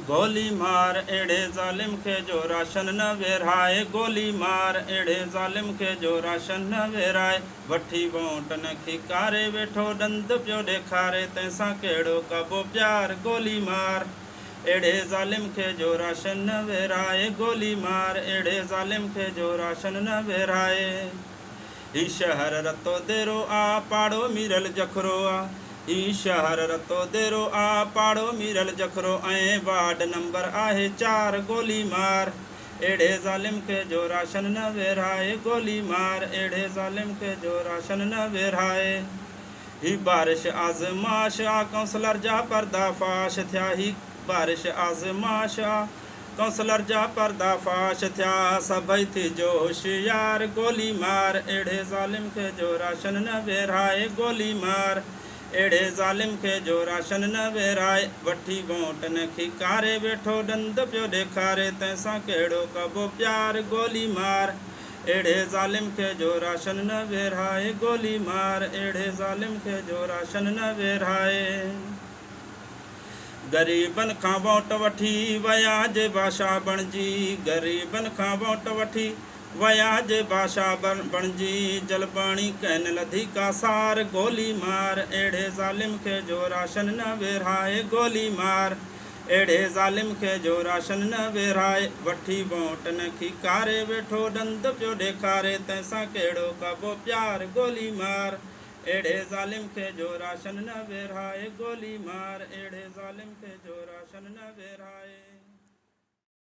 गोली मार एड़े ज़ालिम खे जो राशन न वेराए, गोली मार एड़े ज़ालिम खे जो राशन न वेराए। वठी वोट न खिकारे वेठो ॾंद पियो ॾेखारे, तंहिंसां कहिड़ो कबो प्यार। गोली मार एड़े ज़ालिम खे जो राशन न वेराए, गोली मार एड़े ज़ालिम खे जो राशन न वेराए। ही शहर रतो देरो आ, पाड़ो मीरल जखरो आ। ही शहर रतो देरो आ, पाड़ो मीरल जखरो ऐं वार्ड नंबर आहे 4। गोली मार एड़े ज़ालिम खे जो राशन न वेराए, गोली मार एड़े ज़ालिम खे जो राशन न वेराए। ही बारिश आज़माश आ, काउंसलर जा पर्दाफाश थिया। ही बारिश आज़माश आ, काउंसलर जा पर्दाफाश थिया। सभई थी जो होशियार, गोली मार एड़े ज़ालिम खे जो राशन न वेराए, गोली मार एड़े ज़ालिम खे जो राशन न वेराए। वठी वोट न खिकारे वेठो ॾंद पियो ॾेखारे, तंहिंसां कहिड़ो कबो प्यार। गोली मार एड़े ज़ालिम खे जो राशन न वेराए, गोली मार एड़े ज़ालिम खे जो राशन न वेराए। ग़रीबन खां वोट वठी वया जे बादशाह बणिजी, ग़रीबन खां वोट वठी वया जे बादशाह बणिजी। जल पाणी कैन लधी कासार, गोली मार एड़े ज़ालिम खे जो राशन न वेराए, गोली मार एड़े ज़ालिम खे जो राशन न वेराए। वठी वोट न खिकारे वेठो ॾंद पियो ॾेखारे, तंहिंसां कहिड़ो कबो प्यार। गोली मार एड़े ज़ालिम खे जो राशन न वेराए, गोली मार एड़े ज़ालिम खे जो राशन न वेराए।